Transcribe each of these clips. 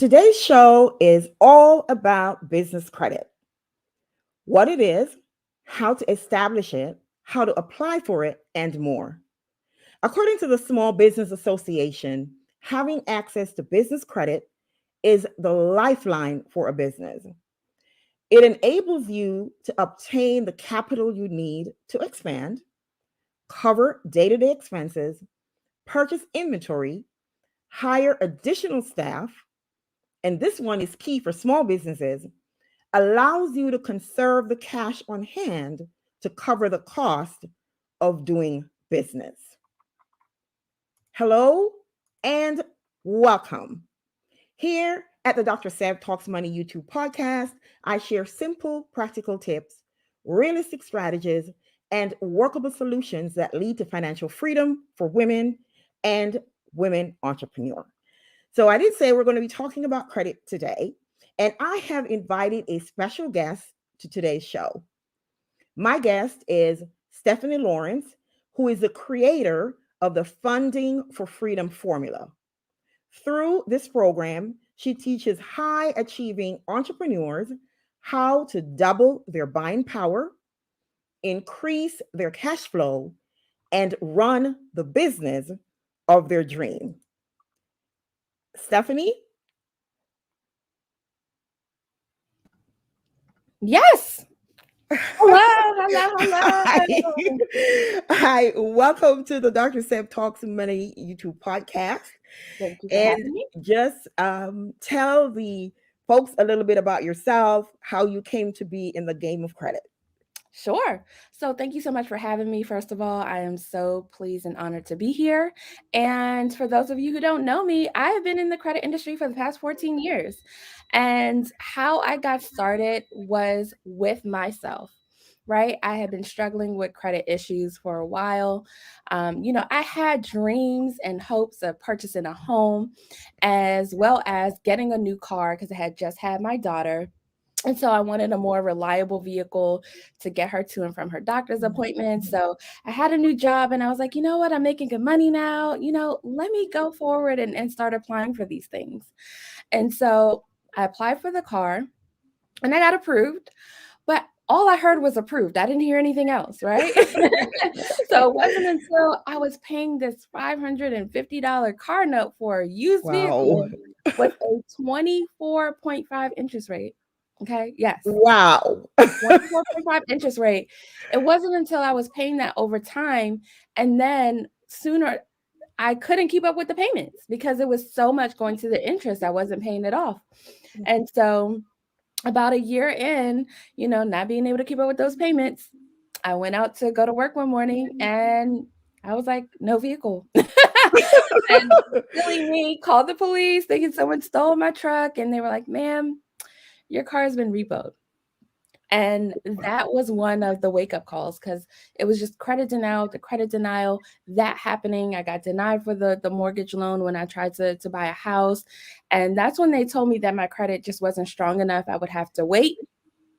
Today's show is all about business credit, what it is, how to establish it, how to apply for it, and more. According to the Small Business Association, having access to business credit is the lifeline for a business. It enables you to obtain the capital you need to expand, cover day to day expenses, purchase inventory, hire additional staff, and this one is key for small businesses, allows you to conserve the cash on hand to cover the cost of doing business. Hello and welcome. Here at the Dr. Seb Talks Money YouTube podcast, I share simple, practical tips, realistic strategies, and workable solutions that lead to financial freedom for women and women entrepreneurs. So I did say we're going to be talking about credit today, and I have invited a special guest to today's show. My guest is Stephanie Lawrence, who is the creator of the Funding for Freedom formula. Through this program, she teaches high achieving entrepreneurs how to double their buying power, increase their cash flow, and run the business of their dream. Stephanie? Yes. Hello. Hi, welcome to the Dr. Seb Talks Money YouTube podcast. Thank you for And having me. just tell the folks a little bit about yourself, how you came to be in the game of credit. Sure. So thank you so much for having me. First of all, I am so pleased and honored to be here. And for those of you who don't know me, I have been in the credit industry for the past 14 years. And how I got started was with myself. Right. I had been struggling with credit issues for a while. I had dreams and hopes of purchasing a home as well as getting a new car because I had just had my daughter. And so I wanted a more reliable vehicle to get her to and from her doctor's appointments. So I had a new job and I was like, you know what? I'm making good money now. Let me go forward and start applying for these things. And so I applied for the car and I got approved. But all I heard was approved. I didn't hear anything else, right? So it wasn't until I was paying this $550 car note for a used Wow. vehicle with a 24.5 interest rate. Okay, yes, Wow. 24.5 interest rate. It wasn't until I was paying that over time, and then sooner I couldn't keep up with the payments because it was so much going to the interest. I wasn't paying it off. And so about a year in, not being able to keep up with those payments, I went out to go to work one morning and I was like, no vehicle. And silly me called the police thinking someone stole my truck. And they were like, ma'am, your car has been repoed. And that was one of the wake up calls because it was just the credit denial, that happening. I got denied for the mortgage loan when I tried to buy a house. And that's when they told me that my credit just wasn't strong enough. I would have to wait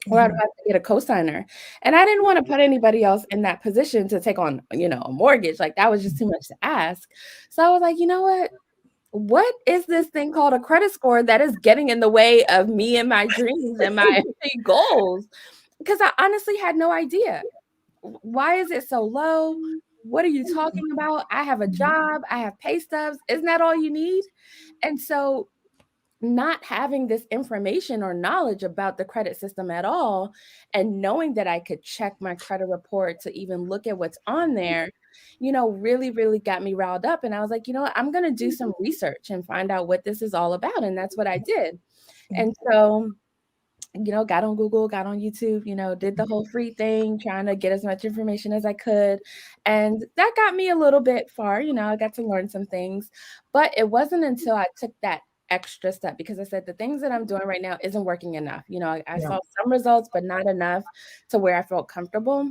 or I'd have to get a cosigner. And I didn't want to put anybody else in that position to take on, a mortgage. Like that was just too much to ask. So I was like, you know what is this thing called a credit score that is getting in the way of me and my dreams and my goals? Because I honestly had no idea. Why is it so low? What are you talking about? I have a job. I have pay stubs. Isn't that all you need? And so not having this information or knowledge about the credit system at all, and knowing that I could check my credit report to even look at what's on there, really, really got me riled up. And I was like, you know what, I'm going to do some research and find out what this is all about. And that's what I did. And so, got on Google, got on YouTube, did the whole free thing, trying to get as much information as I could. And that got me a little bit far, I got to learn some things. But it wasn't until I took that extra step because I said the things that I'm doing right now isn't working enough. I saw some results, but not enough to where I felt comfortable.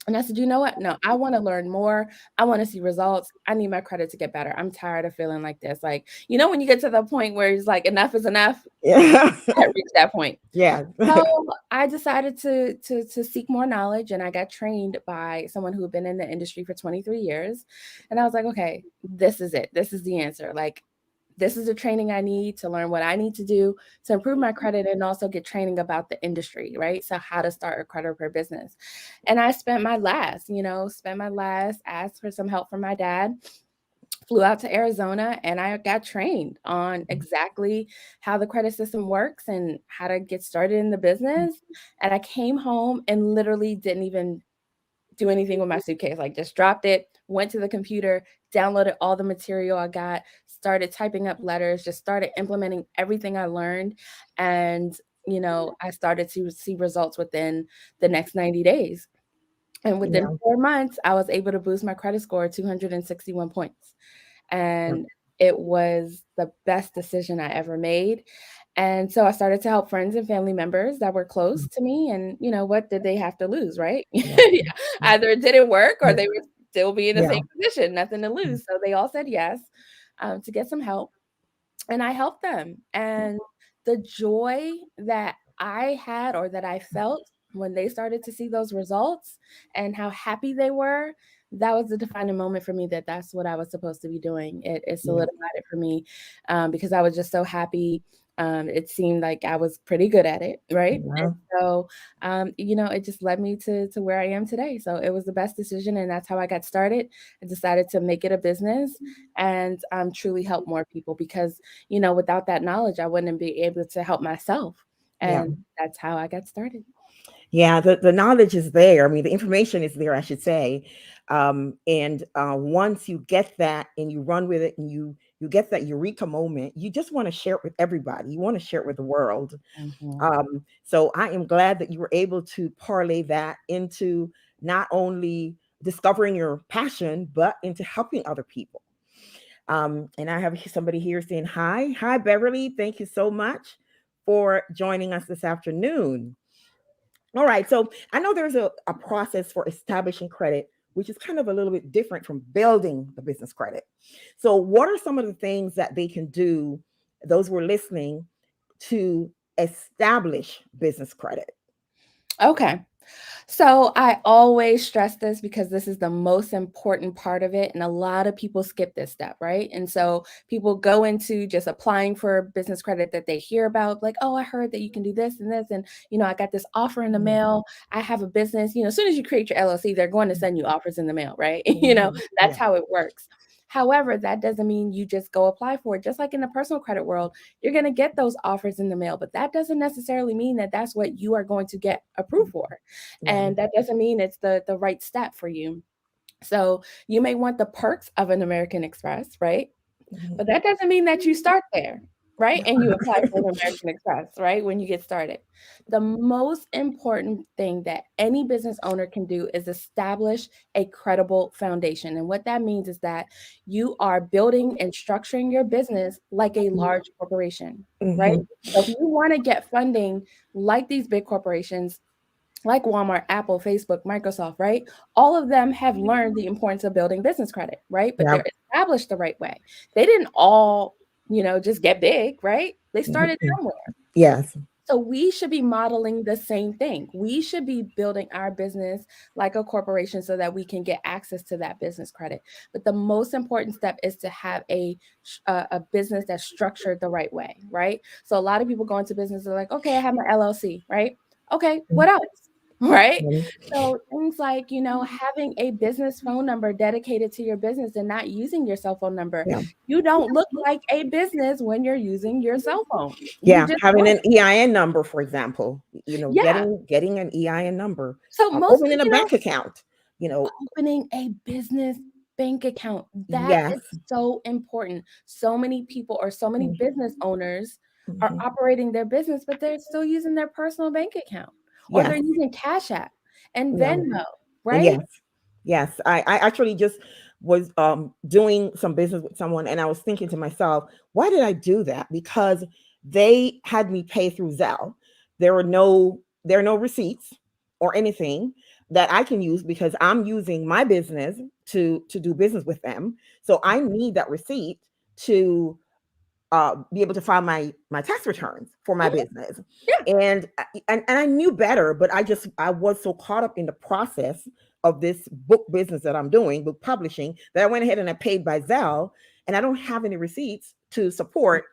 And I said, you know what? No, I want to learn more. I want to see results. I need my credit to get better. I'm tired of feeling like this. Like, when you get to the point where it's like enough is enough, Yeah. I reached that point. Yeah. So I decided to seek more knowledge, and I got trained by someone who had been in the industry for 23 years. And I was like, okay, this is it. This is the answer. Like, this is the training I need to learn what I need to do to improve my credit and also get training about the industry, right? So how to start a credit repair business. And I spent my last, asked for some help from my dad, flew out to Arizona, and I got trained on exactly how the credit system works and how to get started in the business. And I came home and literally didn't even do anything with my suitcase. Like, just dropped it, went to the computer, downloaded all the material I got, started typing up letters, just started implementing everything I learned. And, I started to see results within the next 90 days. And within Yeah. 4 months, I was able to boost my credit score 261 points. Yeah. And it was the best decision I ever made. And so I started to help friends and family members that were close to me. And, what did they have to lose, right? Yeah. Either it didn't work or Yeah. they would still be in the Yeah. same position, nothing to lose. So they all said yes, to get some help. And I helped them. And the joy that I had, or that I felt when they started to see those results and how happy they were, that was the defining moment for me, that that's what I was supposed to be doing. It Yeah. solidified it for me, because I was just so happy. It seemed like I was pretty good at it, right? And Yeah. so, it just led me to where I am today. So it was the best decision, and that's how I got started. I decided to make it a business and truly help more people, because without that knowledge, I wouldn't be able to help myself. Yeah. And that's how I got started. Yeah, the knowledge is there. I mean, the information is there, I should say. And once you get that and you run with it, and you get that eureka moment, you just want to share it with everybody. You want to share it with the world. Mhm. So I am glad that you were able to parlay that into not only discovering your passion, but into helping other people. And I have somebody here saying hi. Hi, Beverly. Thank you so much for joining us this afternoon. All right. So I know there's a process for establishing credit, which is kind of a little bit different from building the business credit. So, what are some of the things that they can do, those who are listening, to establish business credit? Okay. So I always stress this because this is the most important part of it. And a lot of people skip this step, right? And so people go into just applying for business credit that they hear about, like, oh, I heard that you can do this and this. And, I got this offer in the mail. I have a business. As soon as you create your LLC, they're going to send you offers in the mail, right? Mhm. That's Yeah. how it works. However, that doesn't mean you just go apply for it. Just like in the personal credit world, you're going to get those offers in the mail, but that doesn't necessarily mean that that's what you are going to get approved for. Yeah. And that doesn't mean it's the right step for you. So you may want the perks of an American Express, right? Mhm. But that doesn't mean that you start there, right? And you apply for an American Express, right? When you get started. The most important thing that any business owner can do is establish a credible foundation. And what that means is that you are building and structuring your business like a large corporation, right? Mhm. So if you want to get funding like these big corporations, like Walmart, Apple, Facebook, Microsoft, right? All of them have learned the importance of building business credit, right? But Yeah. they're established the right way. They didn't all, just get big, right? They started Mhm. somewhere. Yes. So we should be modeling the same thing. We should be building our business like a corporation so that we can get access to that business credit. But the most important step is to have a business that's structured the right way, right? So a lot of people go into business, they're like, okay, I have my LLC, right? Okay, what else? Right? Mhm. So things like, having a business phone number dedicated to your business and not using your cell phone number. Yeah. You don't look like a business when you're using your cell phone. You Yeah. just Having don't. an EIN number, for example, Yeah. getting an EIN number, So most, opening a bank account, you know, opening a business bank account, that yes. is so important. So many people, or so many business owners, are Mhm. operating their business, but they're still using their personal bank account, or they're Yes. using Cash App and Yeah. Venmo, right? Yes. Yes. I actually just was doing some business with someone, and I was thinking to myself, why did I do that? Because they had me pay through Zelle. There are no receipts or anything that I can use because I'm using my business to do business with them. So I need that receipt to be able to file my tax returns for my Mhm. business. Yeah. And I knew better, but I was so caught up in the process of this book business that I'm doing, book publishing, that I went ahead and I paid by Zelle. and I don't have any receipts to support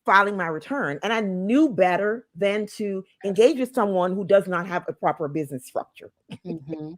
filing my return. And I knew better than to engage with someone who does not have a proper business structure. Mhm.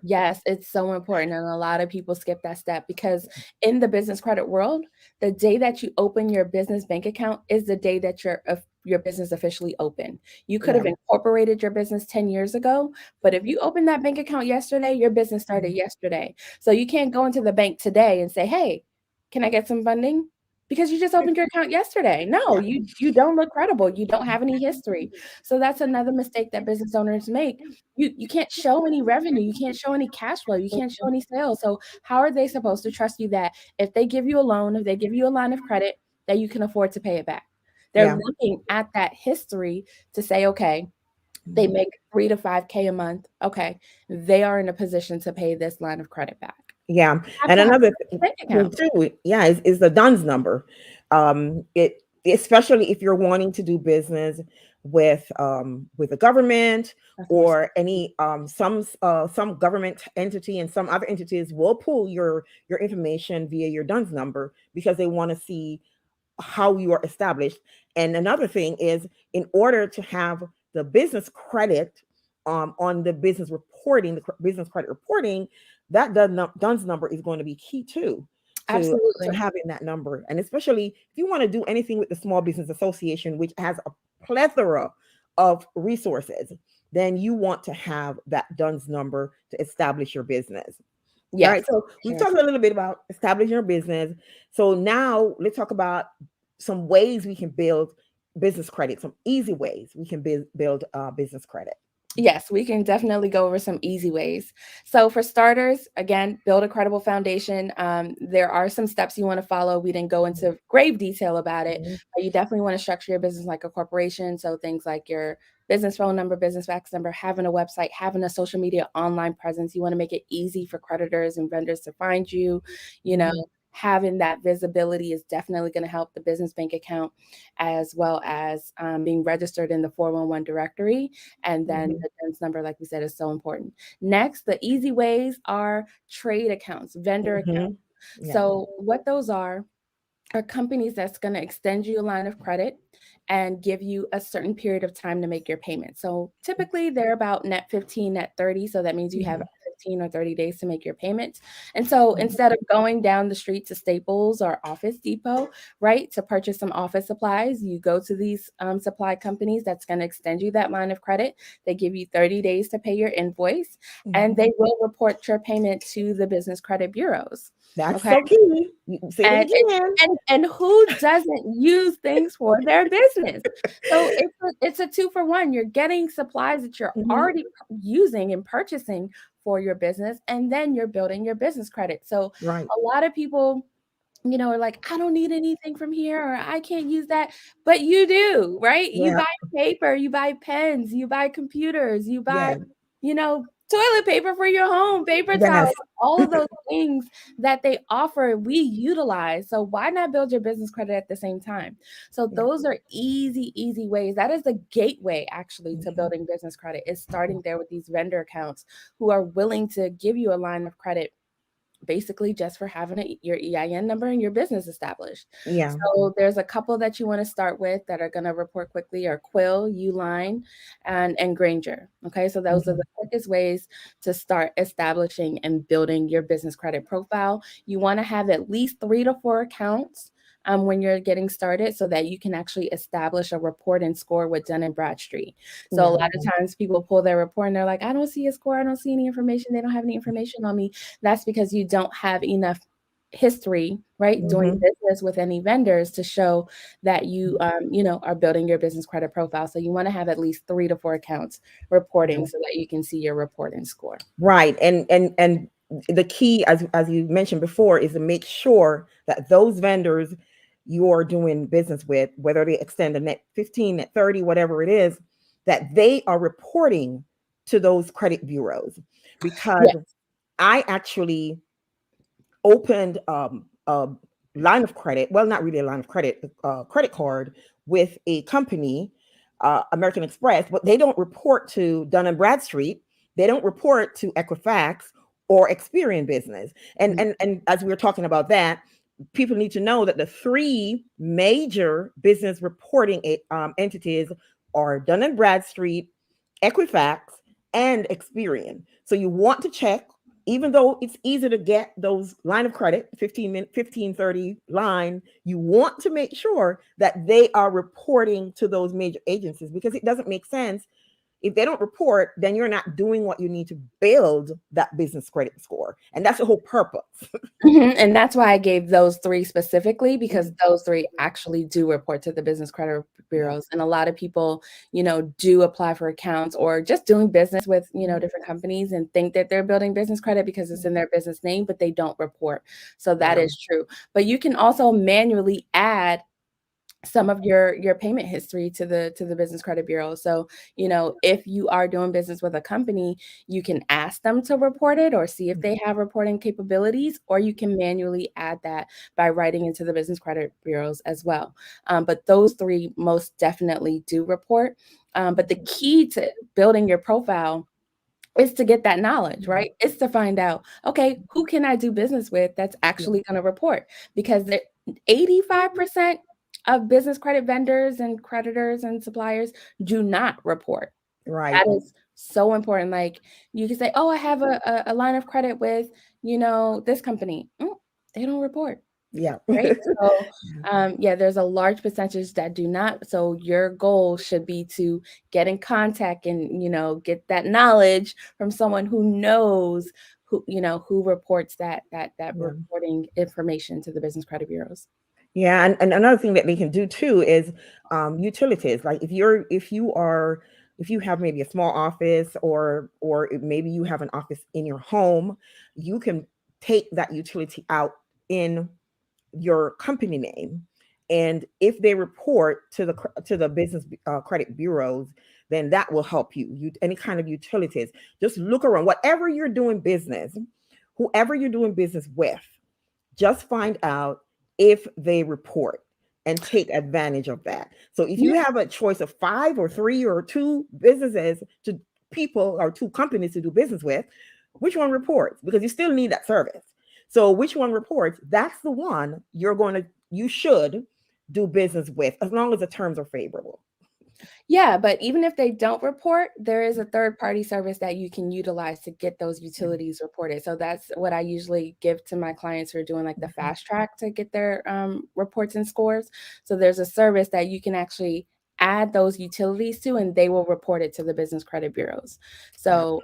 Yes, it's so important, and a lot of people skip that step because in the business credit world, the day that you open your business bank account is the day that your business officially open. You could Yeah. have incorporated your business 10 years ago, but if you opened that bank account yesterday, your business started yesterday. So you can't go into the bank today and say, "Hey, can I get some funding?" Because you just opened your account yesterday. No, Yeah. you don't look credible. You don't have any history. So that's another mistake that business owners make. You can't show any revenue, you can't show any cash flow, you can't show any sales. So how are they supposed to trust you that if they give you a loan, if they give you a line of credit, that you can afford to pay it back? They're Yeah. looking at that history to say, okay, they Mhm. make 3 to 5K a month. Okay, they are in a position to pay this line of credit back. Yeah. You have And to have another a bank thing account. too, yeah, is the DUNS number. It especially if you're wanting to do business with the government Customer service. or any some government entity, and some other entities will pull your information via your DUNS number because they want to see how you are established. And another thing is, in order to have the business credit on the business reporting, the business credit reporting, that DUNS number is going to be key too to Absolutely. having that number. And especially if you want to do anything with the Small Business Association, which has a plethora of resources, then you want to have that DUNS number to establish your business. All right, Yes. so we've Sure. talked a little bit about establishing your business. So now let's talk about some ways we can build business credit, some easy ways we can build business credit. Yes, we can definitely go over some easy ways. So, for starters, again, build a credible foundation. There are some steps you want to follow. We didn't go into grave detail about it, Mhm. but you definitely want to structure your business like a corporation. So, things like your business phone number, business fax number, having a website, having a social media online presence. You want to make it easy for creditors and vendors to find you. You know, Mhm. having that visibility is definitely going to help the business bank account, as well as being registered in the 411 directory, and then Mhm. the DUNS number, like we said, is so important. Next, the easy ways are trade accounts, vendor accounts. Mhm. Yeah. So what those are companies that's going to extend you a line of credit and give you a certain period of time to make your payment. So typically they're about net 15, net 30. So that means you have Mhm. 15 or 30 days to make your payments. And so Mhm. instead of going down the street to Staples or Office Depot, right, to purchase some office supplies, you go to these supply companies that's going to extend you that line of credit. They give you 30 days to pay your invoice, and Mhm. they will report your payment to the business credit bureaus. That's Okay. so key. You say it And again. and who doesn't use things for their business? So it's a 2 for 1. You're getting supplies that you're Mhm. already using and purchasing for your business, and then you're building your business credit. So Right. a lot of people, are like, "I don't need anything from here," or "I can't use that," but you do, right? You Yeah. buy paper, you buy pens, you buy computers, you buy, Yeah. toilet paper for your home, paper Yes. towels, all of those things that they offer, we utilize. So why not build your business credit at the same time? So Yeah. those are easy, easy ways. That is the gateway actually to Mhm. building business credit, is starting there with these vendor accounts who are willing to give you a line of credit basically just for having your EIN number and your business established. Yeah. So there's a couple that you want to start with that are going to report quickly are Quill, Uline, and Grainger. Okay, so those are Mhm. the quickest ways to start establishing and building your business credit profile. You want to have at least 3 to 4 accounts when you're getting started so that you can actually establish a report and score with Dun& and Bradstreet. So a Yeah. lot of times people pull their report and they're like, I don't see a score, I don't see any information, they don't have any information on me. That's because you don't have enough history, right, doing Mhm. business with any vendors to show that you, are building your business credit profile. So you want to have at least 3 to 4 accounts reporting so that you can see your report and score. Right. And the key, as you mentioned before, is to make sure that those vendors you're doing business with, whether they extend a net 15, net 30, whatever it is, that they are reporting to those credit bureaus. Because Yeah. I actually opened a line of credit, well, not really a line of credit, credit card with a company, American Express, but they don't report to Dun and Bradstreet. They don't report to Equifax or Experian Business. And as we were talking about that, people need to know that the three major business reporting entities are Dun and Bradstreet, Equifax, and Experian. So you want to check, even though it's easy to get those line of credit, 15 minute, 15, 30 line, you want to make sure that they are reporting to those major agencies, because it doesn't make sense if they don't report, then you're not doing what you need to build that business credit score. And that's the whole purpose. And that's why I gave those three specifically, because those three actually do report to the business credit Yeah. bureaus. And a lot of people, do apply for accounts or just doing business with, different companies and think that they're building business credit because it's in their business name, but they don't report. So that Yeah. is true. But you can also manually add some of your payment history to the business credit bureau. So, if you are doing business with a company, you can ask them to report it or see if they have reporting capabilities, or you can manually add that by writing into the business credit bureaus as well. But those three most definitely do report. But the key to building your profile is to get that knowledge, right? It's to find out, okay, who can I do business with that's actually going to report? Because 85% of business credit vendors and creditors and suppliers do not report. Right. That is so important. Like, you can say, oh, I have a line of credit with, this company. They don't report. Yeah. Right. So, yeah, there's a large percentage that do not. So your goal should be to get in contact and, get that knowledge from someone who knows who reports that Yeah. reporting information to the business credit bureaus. Yeah, and another thing that they can do too is utilities. Like if you have maybe a small office, or maybe you have an office in your home, you can take that utility out in your company name, and if they report to the business credit bureaus, then that will help you any kind of utilities. Just look around, whatever you're doing business, whoever you're doing business with, just find out if they report and take advantage of that. So if you Yeah. have a choice of five or three or two businesses to people or two companies to do business with, which one reports? Because you still need that service. So which one reports? That's the one you should do business with, as long as the terms are favorable. Yeah, but even if they don't report, there is a third-party service that you can utilize to get those utilities reported. So that's what I usually give to my clients who are doing like the fast track to get their reports and scores. So there's a service that you can actually add those utilities to, and they will report it to the business credit bureaus. Yeah. So,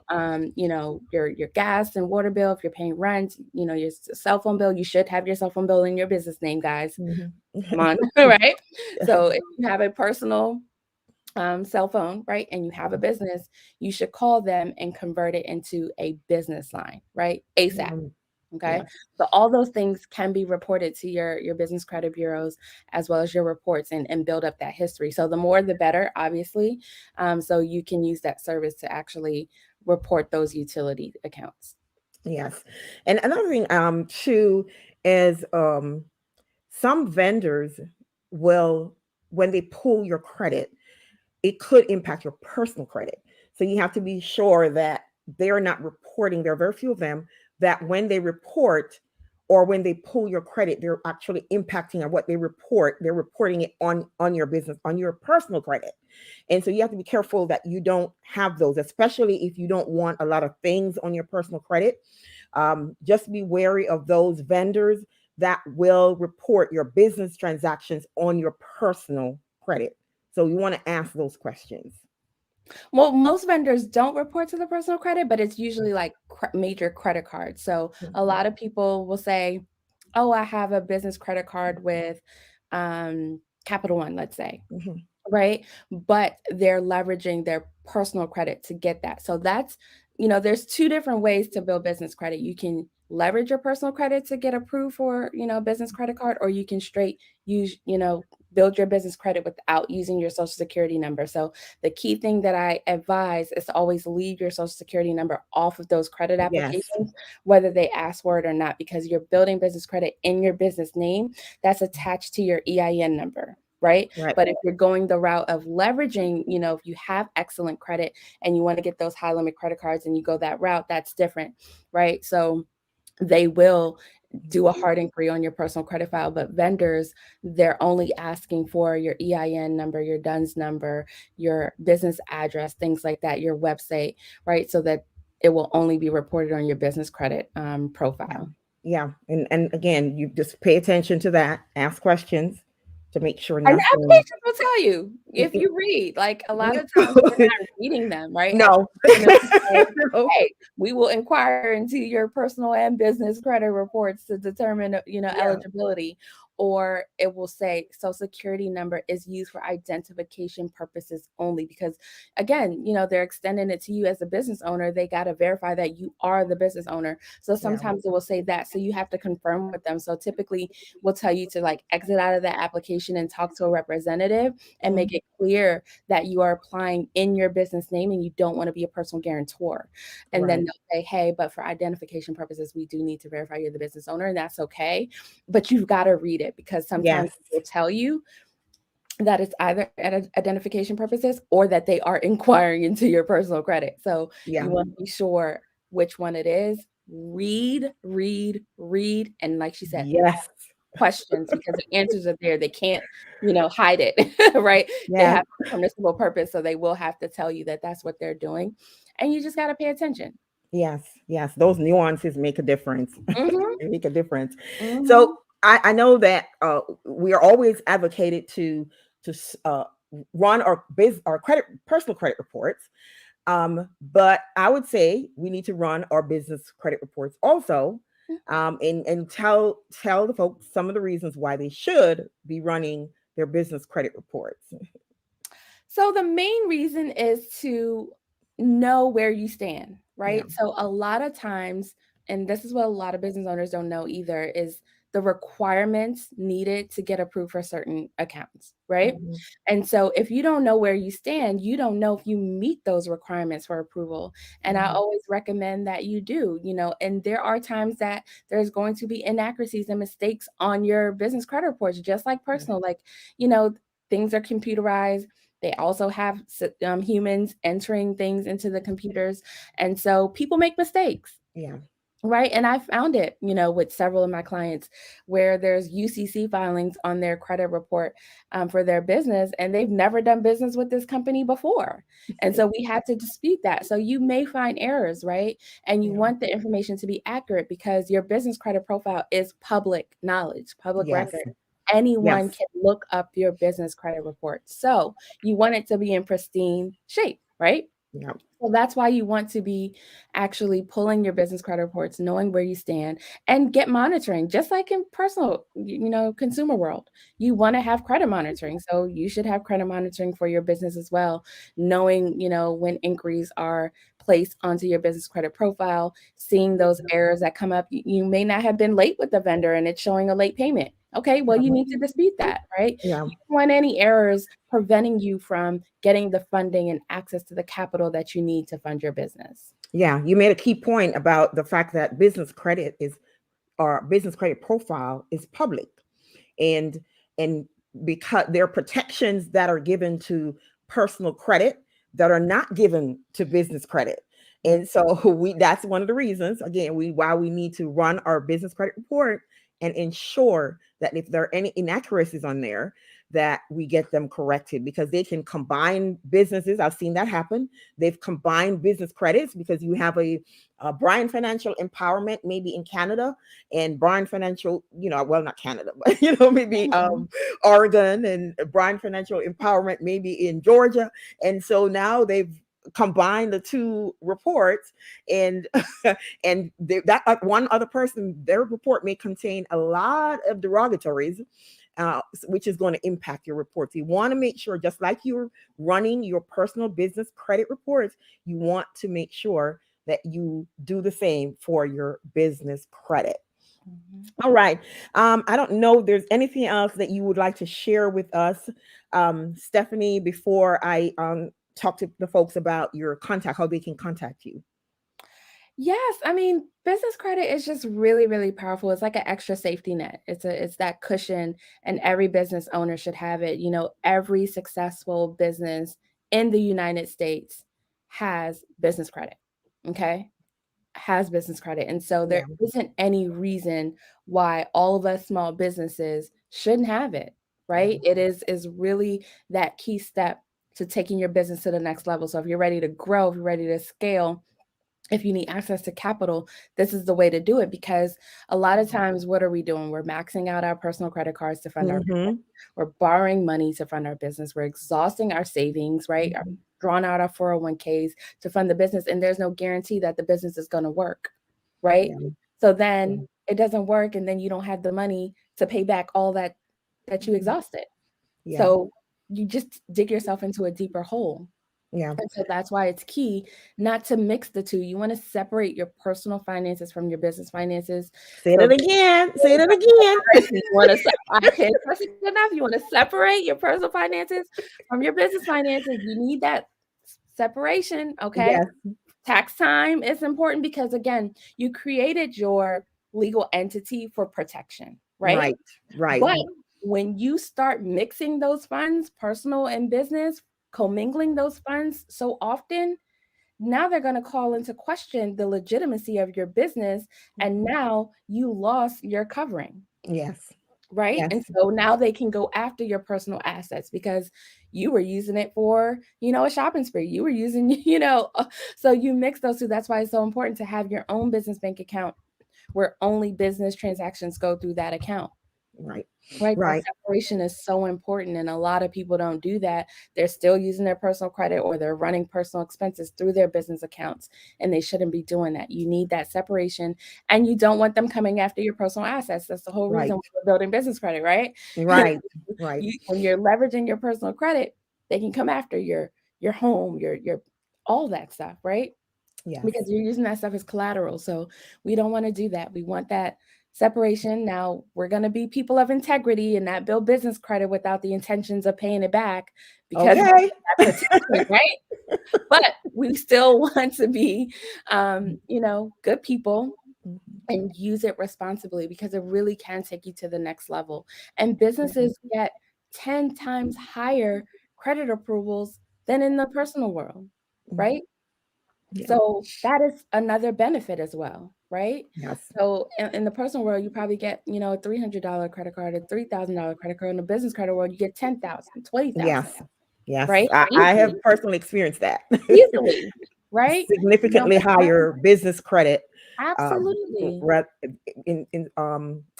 your gas and water bill, if you're paying rent, your cell phone bill, you should have your cell phone bill in your business name, guys. Mhm. Come on, right? So if you have a personal cell phone, right, and you have a business, you should call them and convert it into a business line, right, ASAP. Mhm. Okay, Yes. so all those things can be reported to your business credit bureaus, as well as your reports, and build up that history. So the more the better, obviously. So you can use that service to actually report those utility accounts. Yes. And another thing too is some vendors will, when they pull your credit, it could impact your personal credit. So you have to be sure that they're not reporting. There are very few of them that when they report or when they pull your credit, they're actually impacting on what they report. They're reporting it on your business, on your personal credit. And so you have to be careful that you don't have those, especially if you don't want a lot of things on your personal credit. Just be wary of those vendors that will report your business transactions on your personal credit. So you want to ask those questions. Well, most vendors don't report to the personal credit, but it's usually like major credit cards. So a lot of people will say, "Oh, I have a business credit card with Capital One, let's say." Mhm. Right? But they're leveraging their personal credit to get that. So that's, there's two different ways to build business credit. You can leverage your personal credit to get approved for, business credit card, or you can straight use, build your business credit without using your social security number. So the key thing that I advise is to always leave your social security number off of those credit Yes. applications, whether they ask for it or not, because you're building business credit in your business name that's attached to your EIN number. Right. Right. But if you're going the route of leveraging, if you have excellent credit and you want to get those high limit credit cards and you go that route, that's different. Right. So they will do a hard inquiry on your personal credit file. But vendors, they're only asking for your EIN number, your DUNS number, your business address, things like that, your website, right? So that it will only be reported on your business credit Yeah. profile. Yeah. And again, you just pay attention to that, ask questions to make sure And the nothing. applications will tell you if you read. Like a lot of times we're not reading them, right? At No. first, and it will say, No. "Hey, we will inquire into your personal and business credit reports to determine, Yeah. eligibility." Or it will say social security number is used for identification purposes only because again, they're extending it to you as a business owner. They got to verify that you are the business owner. So Yeah. sometimes it will say that. So you have to confirm with them. So typically we'll tell you to like exit out of that application and talk to a representative and make Mhm. it clear that you are applying in your business name and you don't want to be a personal guarantor. And then Right. they'll say, hey, but for identification purposes, we do need to verify you're the business owner, and that's okay. But you've got to read it because sometimes Yes. they'll tell you that it's either identification purposes or that they are inquiring into your personal credit. So Yeah. you want to be sure which one it is. Read, read, read. And like she said, Yes. questions because the answers are there. They can't, hide it, right? They Yeah. have a permissible purpose, so they will have to tell you that that's what they're doing, and you just got to pay attention. Yes. Yes. Those nuances make a difference. Mhm. They make a difference. So Mhm. I know that we are always advocated to run our personal credit reports. But I would say we need to run our business credit reports also, and tell the folks some of the reasons why they should be running their business credit reports. So the main reason is to know where you stand, Yeah. right? So a lot of times, and this is what a lot of business owners don't know either, is the requirements needed to get approved for certain accounts, right? Mhm. And so if you don't know where you stand, you don't know if you meet those requirements for approval. And I Mhm. always recommend that you do, and there are times that there's going to be inaccuracies and mistakes on your business credit reports, just like Yeah. personal, like, you know, things are computerized. They also have humans entering things into the computers. And so people make mistakes. Yeah. Right. And I found it, with several of my clients where there's UCC filings on their credit report for their business, and they've never done business with this company before. And so we had to dispute that. So you may find errors, right? And you Yeah. want the information to be accurate because your business credit profile is public knowledge, public Yes. record. Anyone Yes. can look up your business credit report. So you want it to be in pristine shape, right? Yeah. So that's why you want to be actually pulling your business credit reports, knowing where you stand, and get monitoring, just like in personal, consumer world. You want to have credit monitoring. So you should have credit monitoring for your business as well, knowing, when inquiries are placed onto your business credit profile, seeing those errors that come up. You may not have been late with the vendor and it's showing a late payment. Okay, well, you need to dispute that, right? Yeah. You don't want any errors preventing you from getting the funding and access to the capital that you need to fund your business. Yeah. You made a key point about the fact that business credit is our business credit profile is public, and and because there are protections that are given to personal credit that are not given to business credit. And so we that's one of the reasons again we why we need to run our business credit report and ensure that if there are any inaccuracies on there that we get them corrected, because they can combine businesses. I've seen that happen. They've combined business credits because you have a Brian Financial Empowerment maybe in Canada, and Brian Financial, well, not Canada, but maybe Mhm. Oregon, and Brian Financial Empowerment maybe in Georgia. And so now they've combined the two reports, and that one other person, their report may contain a lot of derogatories, which is going to impact your reports. You want to make sure, just like you're running your personal business credit reports, you want to make sure that you do the same for your business credit. Mhm. All right. I don't know if there's anything else that you would like to share with us, Stephanie, before I talk to the folks about your contact, how they can contact you. Yes, I mean, business credit is just really, really powerful. It's like an extra safety net. It's that cushion, and every business owner should have it. Every successful business in the United States has business credit. Okay? has business credit. And so there Yeah. isn't any reason why all of us small businesses shouldn't have it, right? Mhm. It is really that key step to taking your business to the next level. So if you're ready to grow, if you're ready to scale, if you need access to capital, this is the way to do it, because a lot of times, what are we doing? We're maxing out our personal credit cards to fund our business. Mhm. We're borrowing money to fund our business. We're exhausting our savings, right? Mhm. Drawing out our 401ks to fund the business. And there's no guarantee that the business is going to work, right? Yeah. So Yeah. then it doesn't work. And then you don't have the money to pay back all that you Mhm. exhausted. Yeah. So you just dig yourself into a deeper hole. Yeah. And so that's why it's key not to mix the two. You want to separate your personal finances from your business finances. Say So it again. Say it again. you want to, I can't stress it enough. You want to separate your personal finances from your business finances. You need that separation. Okay. Yes. Tax time is important because, again, you created your legal entity for protection, right? Right. Right. But when you start mixing those funds, personal and business, commingling those funds so often, now they're going to call into question the legitimacy of your business. And now you lost your covering, Yes. right? Yes. And so now they can go after your personal assets because you were using it for, a shopping spree. You were using, so you mix those two. That's why it's so important to have your own business bank account where only business transactions go through that account. Right. Right, that Right. separation is so important, and a lot of people don't do that. They're still using their personal credit, or they're running personal expenses through their business accounts, and they shouldn't be doing that. You need that separation, and you don't want them coming after your personal assets. That's the whole reason Right. we're building business credit, right? Right. Right. When you're leveraging your personal credit, they can come after your home, your all that stuff, right? Yes. Because you're using that stuff as collateral. So we don't want to do that. We want that separation. Now we're going to be people of integrity and not build business credit without the intentions of paying it back, because Okay. that protection, right? But we still want to be, good people Mhm. and use it responsibly, because it really can take you to the next level. And Mhm. businesses get 10 times higher credit approvals than in the personal world, Mhm. right? Yeah. So that is another benefit as well, right? Yes. So in the personal world, you probably get, a $300 credit card, a $3,000 credit card. In the business credit world, you get 10,000, 20,000, Yes. Yes. right? I have Easily, personally experienced that. easily, right? You don't Significantly have to have higher business credit, um, absolutely. ra- in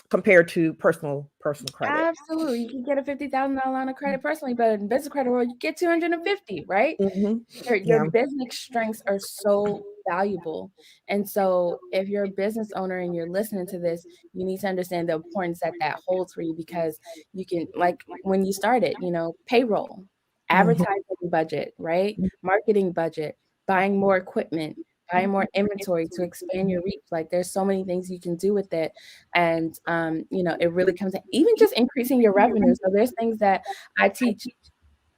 compared to personal credit. Absolutely. You can get a $50,000 line of credit personally, but in business credit world, you get 250, right? Hmm. Your Yeah. business strengths are so valuable. And so if you're a business owner and you're listening to this, you need to understand the importance that that holds for you, because you can, like when you started, payroll, Hmm. advertising budget, right? Marketing budget, buying more equipment, buying more inventory to expand your reach. Like there's so many things you can do with it. And, it really comes to even just increasing your revenue. So there's things that I teach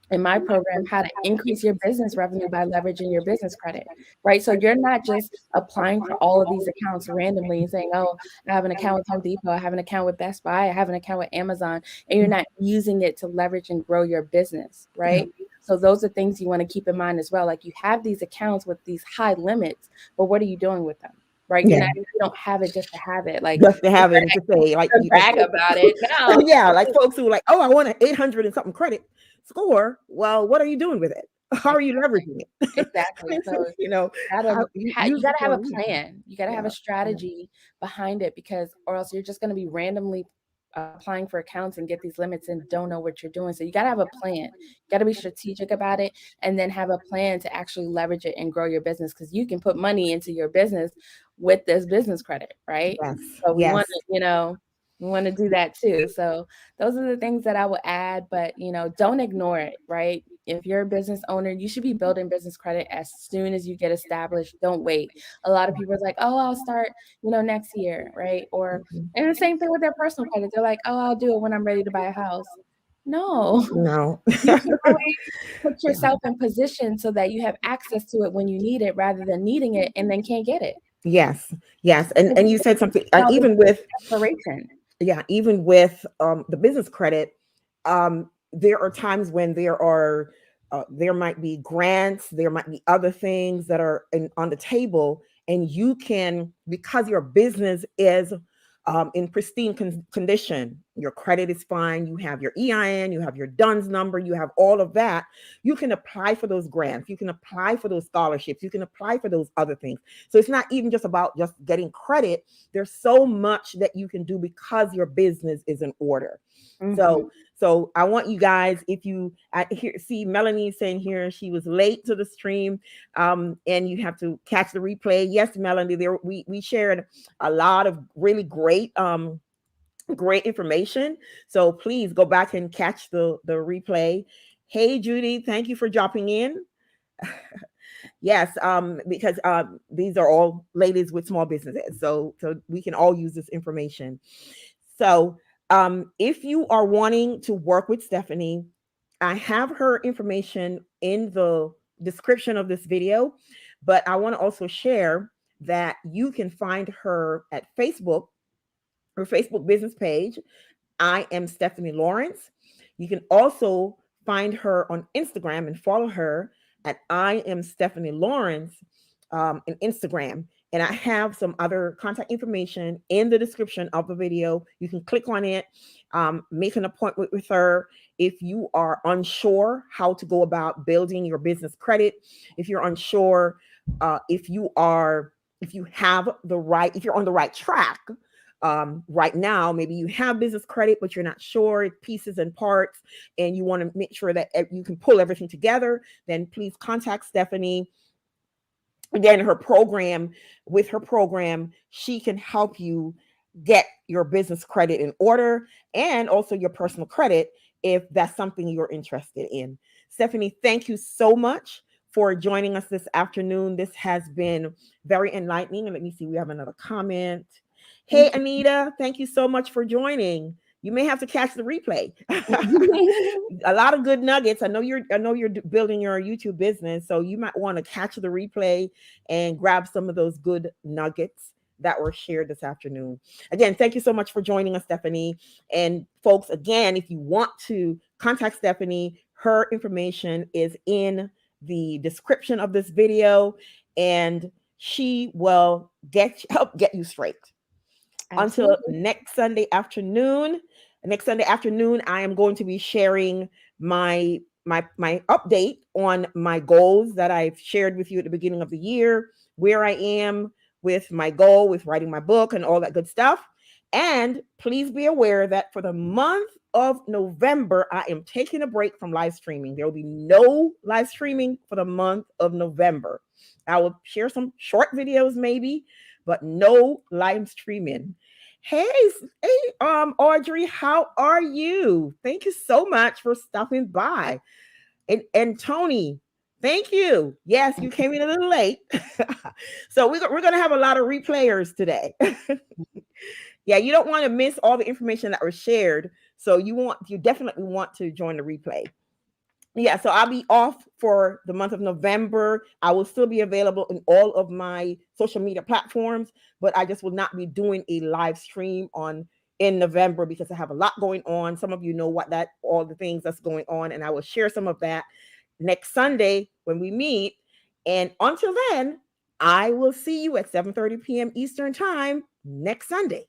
in my program, how to increase your business revenue by leveraging your business credit, right? So you're not just applying for all of these accounts randomly and saying, oh, I have an account with Home Depot, I have an account with Best Buy, I have an account with Amazon, and you're not using it to leverage and grow your business, Yeah. right? So those are things you want to keep in mind as well. Like you have these accounts with these high limits, but what are you doing with them? Right? Yeah. You don't have it just to have it. Like Just to have it and to say, to like brag about it. No. yeah, like folks who are like, oh, I want an 800 and something credit score. Well, what are you doing with it? How are you leveraging it? Exactly. So How you use the gotta have a phone. plan. You gotta have Yeah. a strategy behind it, because or else you're just gonna be randomly applying for accounts and get these limits and don't know what you're doing. So you gotta have a plan. You gotta be strategic about it, and then have a plan to actually leverage it and grow your business, because you can put money into your business with this business credit, right? Yes. So Yes. we want to do that too. So those are the things that I will add, but don't ignore it, right? If you're a business owner, you should be building business credit as soon as you get established. Don't wait. A lot of people are like, oh, I'll start, next year, right? Or Mhm. and the same thing with their personal credit. They're like, oh, I'll do it when I'm ready to buy a house. No, No. you should always put Yeah. yourself in position so that you have access to it when you need it, rather than needing it and then can't get it. Yes. Yes. And you said something, and Now the even with desperation. yeah, even with the business credit, there are times when there might be grants, there might be other things that are on the table, and you can, because your business is in pristine condition, your credit is fine, you have your EIN, you have your DUNS number, you have all of that, you can apply for those grants, you can apply for those scholarships, you can apply for those other things. So it's not even just about just getting credit. There's so much that you can do because your business is in order. So I want you guys, if you see Melanie saying here she was late to the stream, and you have to catch the replay. Yes, Melanie, there we shared a lot of really great information. So please go back and catch the replay. Hey Judy, thank you for dropping in. Yes, because these are all ladies with small businesses, so we can all use this information. So if you are wanting to work with Stephanie, I have her information in the description of this video, but I want to also share that you can find her at Facebook, her Facebook business page. I am Stephanie Lawrence. You can also find her on Instagram and follow her at I am Stephanie Lawrence in Instagram. And I have some other contact information in the description of the video. You can click on it, make an appointment with her. If you are unsure how to go about building your business credit, if you're unsure, if you have the right, if you're on the right track, right now, maybe you have business credit, but you're not sure pieces and parts, and you want to make sure that you can pull everything together, then please contact Stephanie. Again, with her program, she can help you get your business credit in order and also your personal credit if that's something you're interested in. Stephanie, thank you so much for joining us this afternoon. This has been very enlightening. And let me see, we have another comment. Hey, Anita, thank you so much for joining. You may have to catch the replay. A lot of good nuggets. I know you're building your YouTube business, so you might want to catch the replay and grab some of those good nuggets that were shared this afternoon. Again, thank you so much for joining us, Stephanie. And folks, again, if you want to contact Stephanie, her information is in the description of this video, and she will help get you straight. Absolutely. Until next Sunday afternoon. I am going to be sharing my update on my goals that I've shared with you at the beginning of the year, where I am with my goal with writing my book and all that good stuff. And please be aware that for the month of November, I am taking a break from live streaming. There will be no live streaming for the month of November. I will share some short videos maybe, but no live streaming. Hey, Audrey, how are you? Thank you so much for stopping by. And Tony, thank you. Yes, you came in a little late. So we're going to have a lot of replayers today. Yeah, you don't want to miss all the information that was shared. So you definitely want to join the replay. Yeah, so I'll be off for the month of November. I will still be available in all of my social media platforms, but I just will not be doing a live stream in November because I have a lot going on. Some of you know all the things that's going on, and I will share some of that next Sunday when we meet. And until then, I will see you at 7:30 p.m. Eastern time next Sunday.